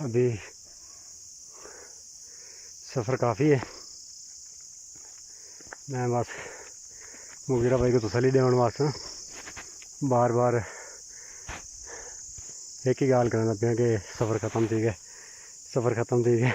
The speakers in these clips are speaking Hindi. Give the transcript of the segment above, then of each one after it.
अभी सफ़र काफ़ी है। मैं बस मुगीरा भाई को तसल्ली देने वास्ते बार बार एक ही गल करना पिया कि सफ़र ख़त्म थी गए, सफ़र ख़त्म थी गए।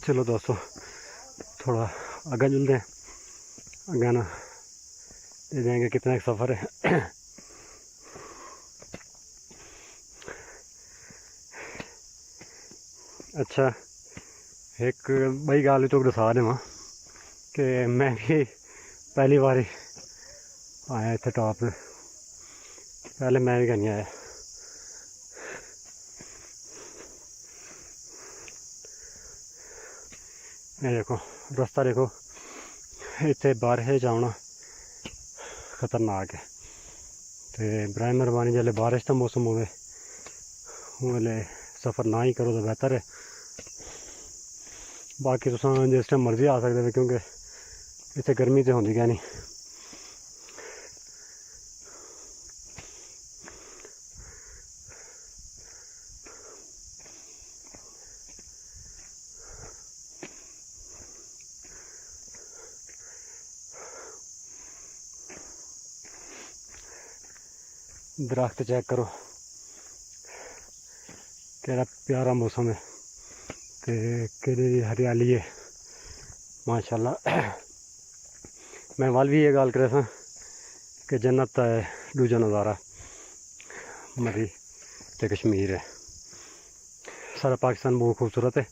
चलो दोस्तों थोड़ा आगे चलते हैं, आगे ना दे देंगे कितना एक सफ़र है। अच्छा एक बड़ी गल तो दसा देव कि मैं भी पहली बार आया इतने टॉप पे, पहले मैं भी कहीं आया। ये देखो रास्ता देखो, इतने बारिश जाना खतरनाक है। तो बराए मेहरबानी जल्द बारिश का मौसम हो सफ़र ना ही करो तो बेहतर है। बाकी तुस जिस टाइम मर्जी आ सकते हो क्योंकि इतने गर्मी तो होंगी क्या नहीं। दरख्त चेक करो केड़ा प्यारा मौसम है, तो केड़ी हरियाली है माशाल्लाह। मैं वाल भी ये गल कर था कि जन्नत है दूजा नज़ारा मरी ते कश्मीर है। सारा पाकिस्तान बहुत खूबसूरत है।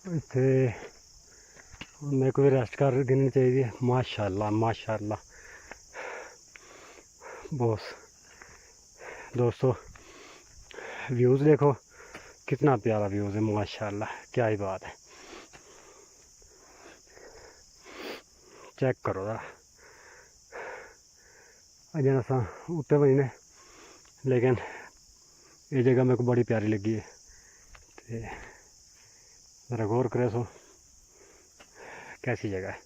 इतने मेरे को भी रेस्ट कर देनी चाहिए। माशाल्लाह माशाल्लाह बॉस दोस्तों व्यूज़ देखो कितना प्यारा व्यूज़ है माशाल्लाह, क्या ही बात है। चेक करो जरा अजन अस उत्ते बनी ने, लेकिन ये जगह मेरे को बड़ी प्यारी लगी है। तो ज़रा गौर करे सो कैसी जगह है।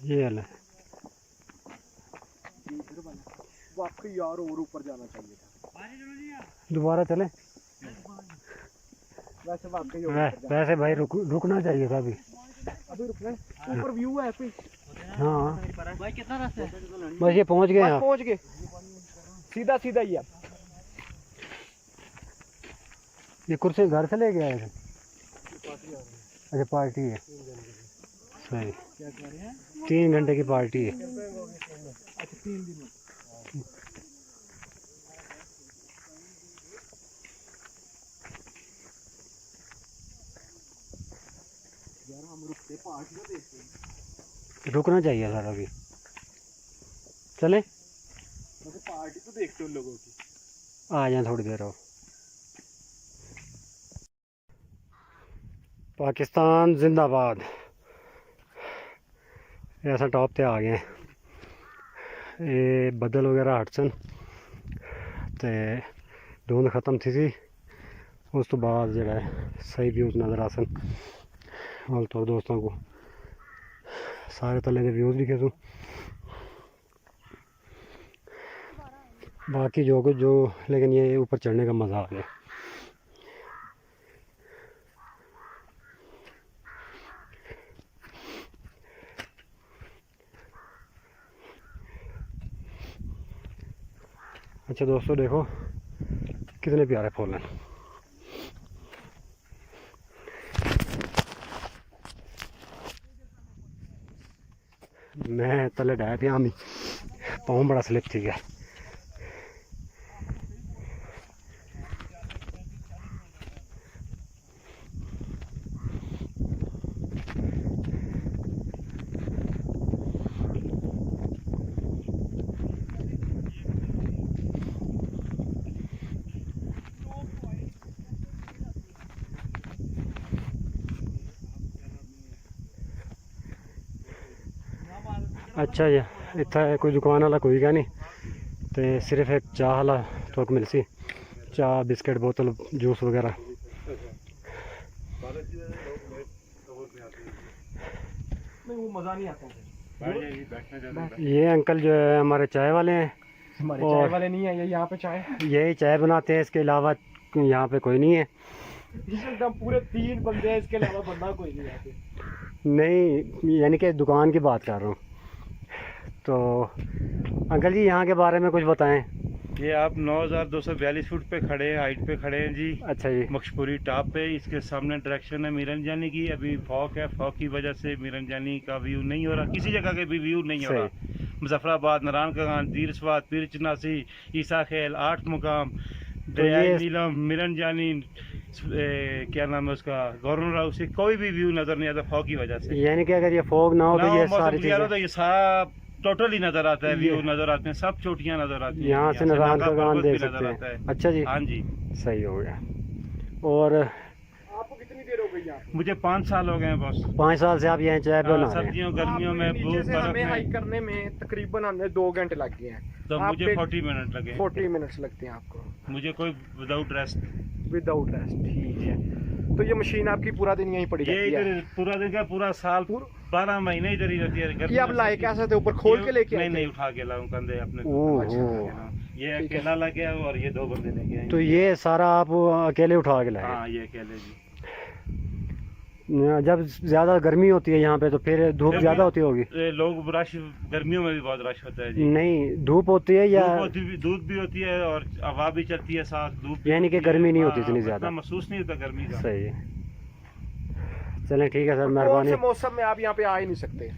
ये हाल है। वाकई यार और ऊपर जाना चाहिए था। दोबारा चले। वैसे वाकई वैसे भाई रुकना चाहिए था अभी। अभी रुकना है, ऊपर व्यू है कोई। हाँ भाई कितना रास्ता है? बस ये पहुंच गए आप। पहुंच गए, सीधा सीधा ही है। ये कुर्सी घर से लेके आए थे? अच्छा पार्टी है, सही। 3 घंटे की पार्टी है। अच्छा 3 दिन। यार हम रुकते पार्टी को देखते। रुकना चाहिए सर अभी। चले पार्टी तो देखते उन लोगों की। आ जाए थोड़ी देर और। पाकिस्तान जिंदाबाद। ऐसा टॉप पे आ गए। ये बदल वगैरह हटसन ते धुंध खत्म थी सी, उस तो बाद जो है सही व्यूज़ नज़र आसन। और तो दोस्तों को सारे तले के व्यूज़ दिखे तू। बाकी जो कुछ जो, लेकिन ये ऊपर चढ़ने का मज़ा आ गया। अच्छा दोस्तों देखो कितने प्यारे फूल हैं। मैं तले डाया पिया मी, पाँव बड़ा स्लिप थी गया। अच्छा जी, इतना कोई दुकान वाला कोई क्या नहीं, तो सिर्फ एक चाह वाला थोक मिलसी, चाह बिस्किट बोतल जूस वगैरह। वो मज़ा नहीं आता। ये अंकल जो है हमारे चाय वाले हैं। हमारे चाय वाले नहीं है, ये यहाँ पे चाय, यही चाय बनाते हैं, इसके अलावा यहाँ पे कोई नहीं है। एकदम पूरे 3 बंदे हैं, इसके अलावा बंदा कोई नहीं है। नहीं यानी कि दुकान की बात कर रहा हूँ। तो अंकल जी यहाँ के बारे में कुछ बताएं। ये आप 9242 फुट पे खड़े हैं, हाइट पे खड़े हैं जी। अच्छा जी। मक्शपुरी टॉप पे, इसके सामने डायरेक्शन है मीरन जानी की। अभी फॉग है, फॉग की वजह से मीरन जानी का व्यू नहीं हो रहा, किसी जगह के भी व्यू नहीं हो रहा। मुजफ्फराबाद, नारायण का, दीर स्वाद, पीर चनासी, ईसा खेल, 8 मुकाम, नीलम, मीरन जानी, क्या नाम है उसका, गवर्नर हाउस से कोई भी व्यू नजर नहीं आता फॉग की वजह से। यानी कि अगर ये फॉग ना हो तो ये सारी चीजें तो ये सब टोटली नजर आता है, व्यू नजर आते हैं, सब चोटियां नजर आती हैं। यहाँ से नारायण का गान देख नजर सकते आता हैं। है। अच्छा जी, हाँ जी, सही हो गया। और आपको कितनी देर हो गई यहाँ? मुझे 5 साल हो गए हैं बस। 5 साल से आप यहाँ चाय पे बना रहे हैं। सर्दियों गर्मियों में नीचे से हमें बर्फ हाइक में करने में तकरीबन हमें 2 घंटे लग गए हैं। तो आप मुझे 40 मिनट लगे। 40 मिनट्स लगते हैं आपको मुझे कोई विदाउट रेस्ट। विदाउट रेस्ट, ठीक है। तो ये मशीन आपकी पूरा दिन यहीं पड़ी ये रहती है? इधर पूरा दिन का, पूरा साल, 12 महीने इधर ही रहती है। ये आप लाए कैसे थे? ऊपर खोल के लेके आए? नहीं, उठा के लाऊं कंधे अपने। ओह, ये अकेला लगे और ये 2 बंदे लेके आए। तो ये सारा आप अकेले उठा के लाए? हाँ, ये अकेले जी। जब ज़्यादा गर्मी होती है यहाँ पे तो फिर धूप जब ज़्यादा होती होगी। लोग रश गर्मियों में भी बहुत रश होता है जी। नहीं, धूप होती है या धूप भी होती है और हवा भी चलती है साथ, धूप भी यानी कि होती है। गर्मी नहीं होती हाँ, इतनी इतना ज़्यादा। महसूस नहीं होता गर्मी का। सही है, चलें ठीक है सर, कौन मेहरबानी। से मौसम में आप यहाँ पे आ ही नहीं सकते?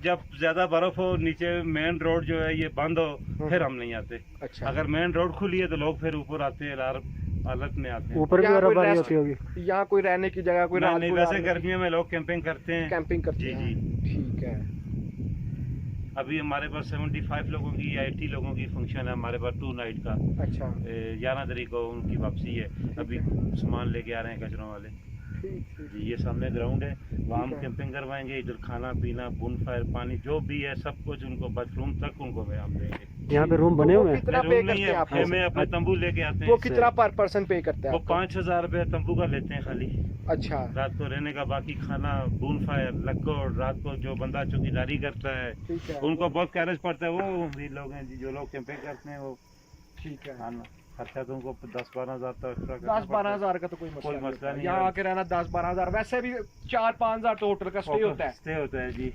जब ज्यादा बर्फ हो, नीचे मेन रोड जो है ये बंद हो, फिर हम नहीं आते। अच्छा, अगर मेन रोड खुली है तो लोग फिर ऊपर आते हैं, हालत में आते हैं। ऊपर भी यहाँ कोई बर्फबारी रेस्ट- होती होगी। यहाँ कोई रहने की जगह, कोई रात नहीं, को वैसे रहने- गर्मियों में लोग कैंपिंग करते हैं। कैंपिंग करते जी, हैं। ठीक है। अभी हमारे पास 75 लोगों की या 80 लोगों की फंक्शन है हमारे पास 2 नाइट का। अच्छा, 11 तारीख को उनकी वापसी है। अभी सामान लेके आ रहे हैं कचरों वाले ठीक ठीक। जी। ये सामने ग्राउंड है, वहाँ हम ठीक है। कैंपिंग करवाएंगे। इधर खाना पीना, बोन फायर, पानी जो भी है सब कुछ उनको, बाथरूम तक उनको हम देंगे। यहाँ पे रूम बने वो हुए हैं। कितना रूम पे नहीं करते है, हैं आप? खेमे अपने तंबू लेके आते वो हैं। कितना पर पर्सन पे करते हैं वो आपको? 5,000 रुपये तंबू का लेते हैं खाली। अच्छा, रात को रहने का, बाकी खाना, बोन फायर, लक्कोड़, रात को जो बंदा चौकीदारी करता है ठीक है। उनको बहुत कैरेज पड़ता है। वो भी लोग हैं जी जो लोग कैंपिंग करते हैं, वो ठीक है। खाना खर्चा तो उनको 10-12 हज़ार तक एक्स्ट्रा 10-12 हज़ार का तो कोई कोई मसला मसला नहीं नहीं। यहाँ है। आके रहना 10-12 हज़ार, वैसे भी 4-5 हज़ार तो होटल का स्टे होता है। स्टे होता है जी।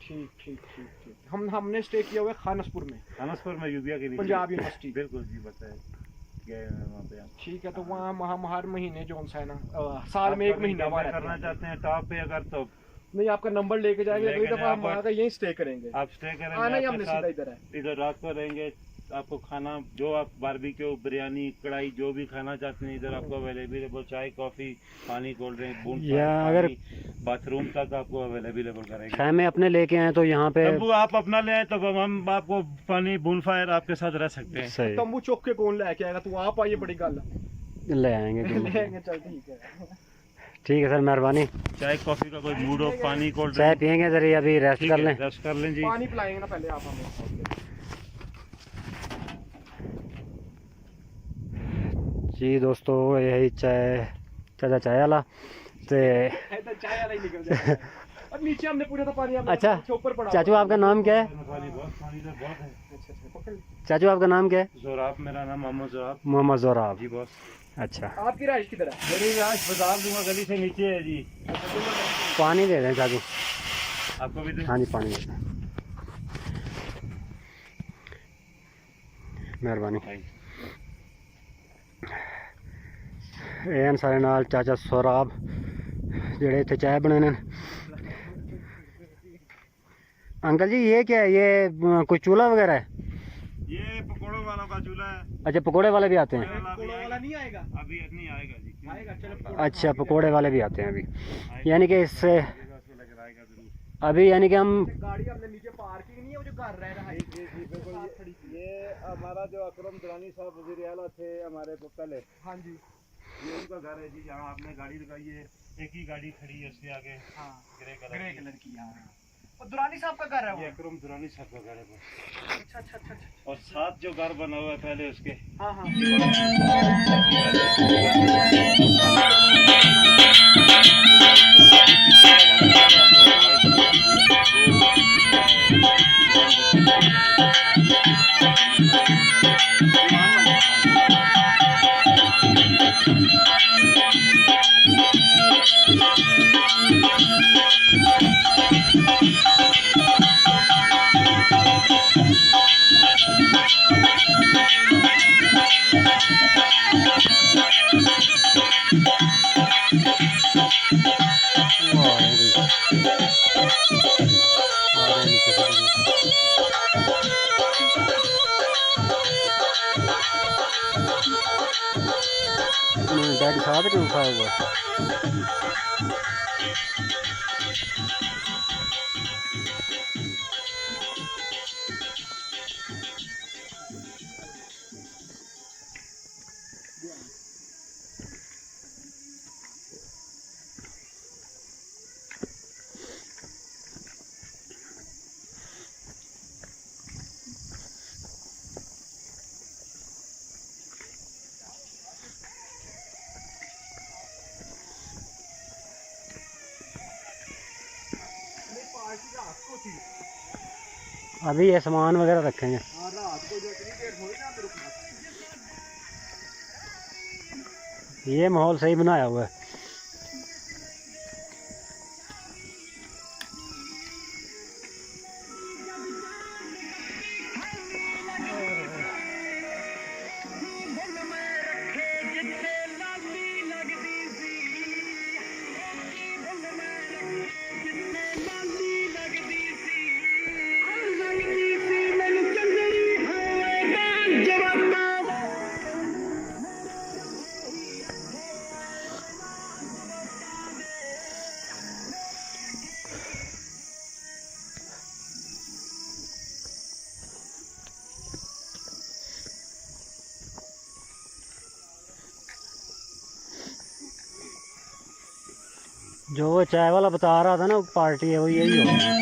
ठीक ठीक ठीक ठीक। हमने स्टे किया हुआ है खानसपुर में, खानसपुर में यूबिया के नीचे, पंजाब यूनिवर्सिटी। बिल्कुल जी, बताए गए हैं वहाँ पे हम। ठीक है, तो वहाँ हम हर महीने जो सा है ना, साल में 1 महीना वहाँ रहते करना हैं। चाहते हैं टॉप पे, अगर तो नहीं, आपका नंबर लेके जाएंगे, अगली लेके दफा हम जाएं, आकर यहीं स्टे करेंगे। आप स्टे करेंगे, आना ही आपके हमने साथ सीधा इधर है। इधर रात को रहेंगे। आपको खाना जो आप बारबेक्यू, बिरयानी, कढ़ाई जो भी खाना चाहते हैं इधर आपको अवेलेबल, चाय, कॉफी, पानी, कोल्ड ड्रिंक, बूंद या अगर बाथरूम तक आपको अवेलेबल करेंगे। खैमे अपने लेके आए तो यहाँ पे तंबू आप अपना ले आए तो हम आपको पानी, बून फायर आपके साथ रह सकते हैं। सही तंबू चौक के कौन लेके आएगा? तू आप आइए, बड़ी गल ले आएंगे ले आएंगे। चल ठीक है। ठीक है सर, मेहरबानी। चाय कॉफी का कोई मूड हो, पानी, कोल्ड चाय ड्रिंक पियेंगे जरा, अभी रेस्ट कर लें। रेस्ट कर लें जी। पानी पिलाएंगे ना पहले आप हमें। जी दोस्तों, यही चाचा चाय वाला ते चाय वाला ही निकल जाएगा। अब नीचे हमने पूरा तो पानी अच्छा, ऊपर पड़ा। चाचू आपका नाम क्या है? पानी तो बहुत है। अच्छा, पकड़। चाचू आपका नाम क्या है? जोराब, मेरा नाम मोहम्मद जोराब। मोहम्मद जोराब। जी बॉस। अच्छा, आपकी राइश किधर है? मेरी राश बाजार दूंगा, गली से नीचे है जी। पानी दे दें चाचू। आपको भी दूं? हाँ जी, पानी दे दें, मेहरबानी। एन सारे नाल चाचा सोराब जेड़े इत्थे चाय बनाने। अंकल जी, ये क्या है? ये कोई चूल्हा वगैरह है? ये पकौड़ों वालों का चूल्हा है। अच्छा, पकोड़े वाले भी आते हैं? वाला नहीं आएगा? अभी नहीं आएगा जी। आएगा, चलो। अच्छा, पकोड़े वाले भी आते हैं अभी, यानी कि इससे उसको लेकर आएगा जरूर। अभी यानी कि हम गाड़ी हमने नीचे पार्किंग नहीं है, वो जो घर रह रहा है। ये हमारा जो अकरम दुरानी साहब वज़ीर आला थे हमारे पहले, हाँ जी, ये उनका घर है जी। यहाँ आपने गाड़ी लगाई है, एक ही गाड़ी खड़ी है उसके आगे, हाँ, ग्रे ग्रे कलर कलर की। यहाँ और दुरानी साहब का घर है की। ये वो। अकरम दुरानी साहब का घर है बस। अच्छा अच्छा अच्छा अच्छा। और साथ जो घर बना हुआ है पहले उसके, हाँ हाँ। डैडी साथ क्यों उठा हुआ? अभी ये सामान वगैरह रखेंगे। हाँ, रात को जो इतनी देर थोड़ी ना रुकना था। ये माहौल सही बनाया हुआ है। जो वो चाय वाला बता रहा था ना, पार्टी है वो यही होगी।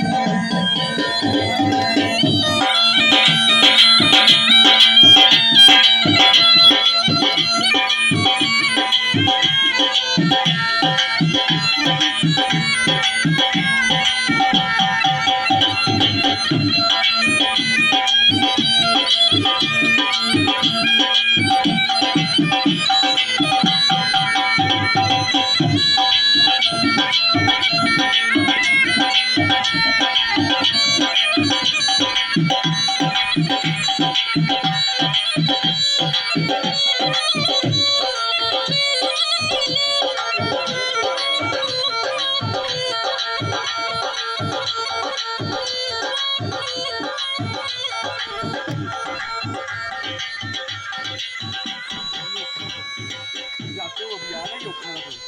जाते हो अभी आ रहा ही औखा ना कोई।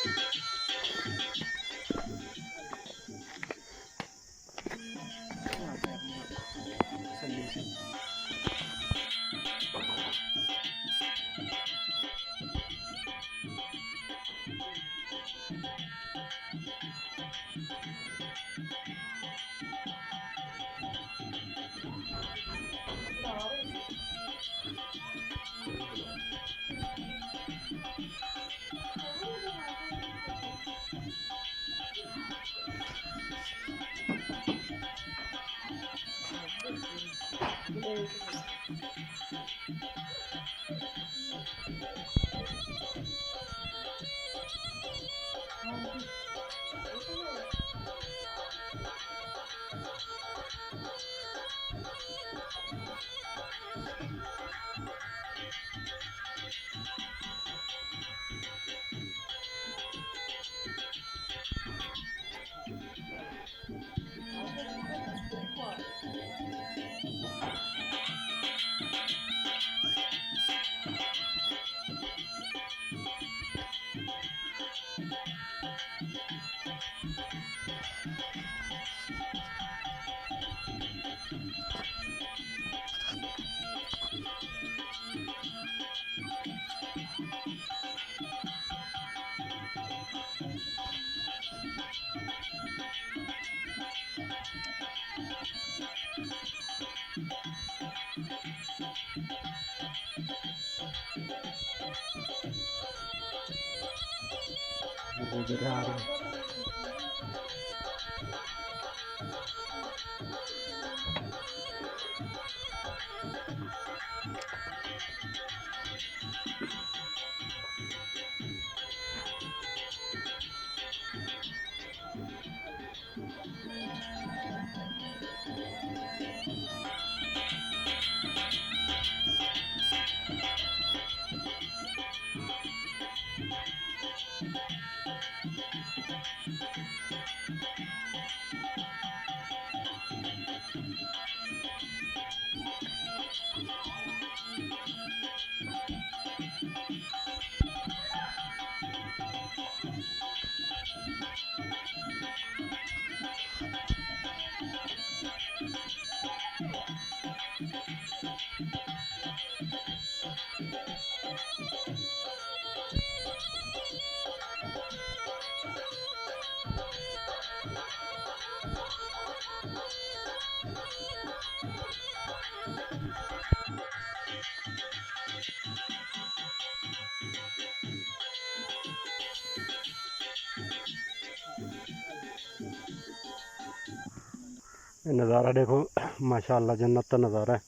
नज़ारा देखो माशाअल्लाह, जन्नत का नज़ारा है।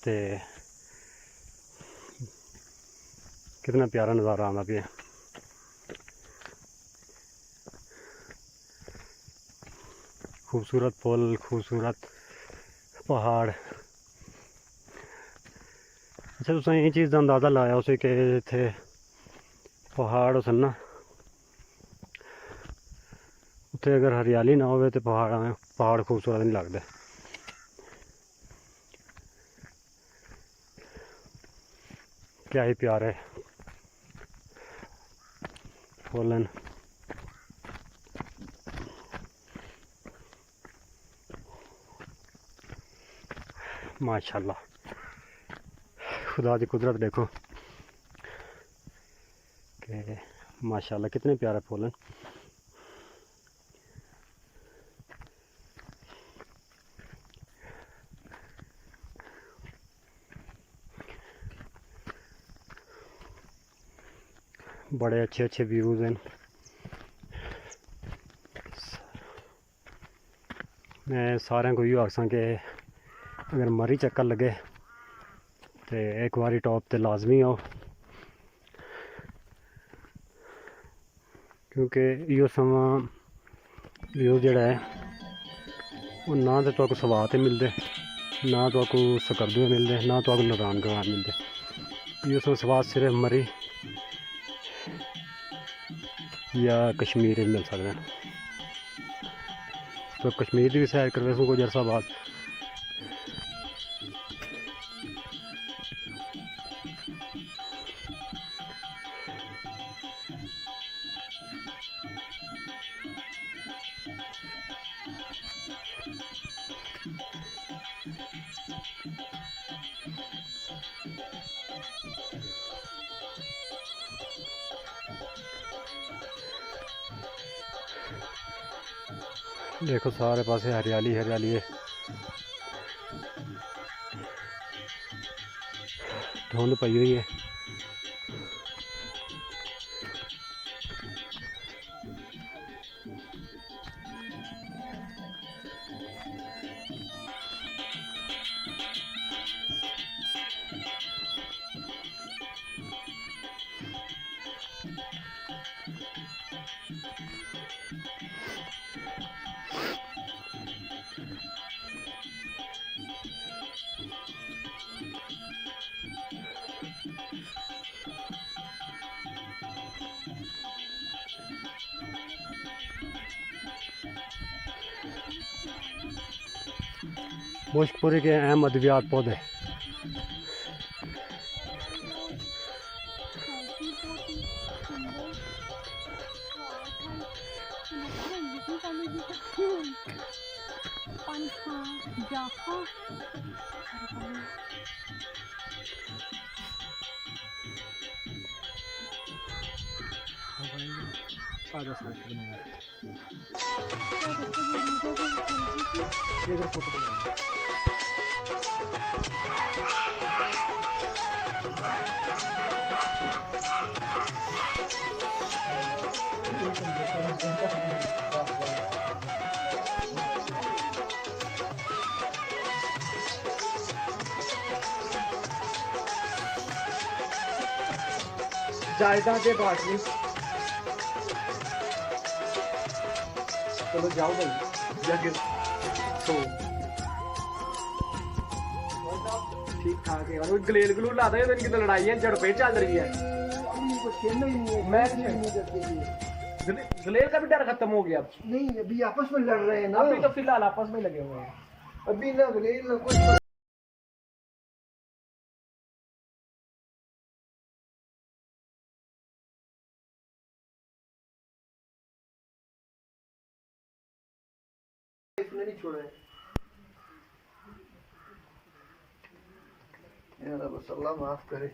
ते कितना प्यारा नज़ारा आना पिया। खूबसूरत फुल, खूबसूरत पहाड़। अच्छा, तुसें ये चीज़ का अंदाज़ा लाया उसे कि इत्थे पहाड़ सन ना, उत्थे अगर हरियाली ना हो तो पहाड़ खूबसूरत नहीं लगते। क्या ही प्यारे फुल न। माशाल्लाह, खुदा की कुदरत देखो कि माशाल्लाह कितने प्यारे फूल हैं। बड़े अच्छे अच्छे व्यूज़ हैं। मैं सारे को इहो आखसां कि अगर मरी चक्कर लगे तो एक बारी टॉप ते लाजमी आओ, क्योंकि इहो समा व्यू जेह्ड़ा है वो ना तो तुहानू सवाह ते मिलदे, ना तुहानू सकरदुए मिलदे, ना तुहानू नारायण गवार मिलदे। इहो समा सवाह सिर्फ मरी या कश्मीर मिल सकते हैं। तो कश्मीर की भी सैर करवे सो कुछ अरसा बाद। देखो सारे पासे हरियाली हरियाली है। धुंध पई हुई है। मुश्कपुरी के अहम अद्वियात पौधे। जायदाद बांट ली। चलो जाओ भाई जाके सो ठीक ठाक है। और गलेल गलूल ला दे, इनकी तो लड़ाई है, झड़पें चल रही है। मैं गलेल का भी डर खत्म हो गया। नहीं अभी आपस में लड़ रहे हैं ना। अभी तो फिलहाल आपस में लगे हुए हैं। अभी ना गलेल ना कुछ इसने नहीं छोड़ा है। यार बस अल्लाह माफ करे।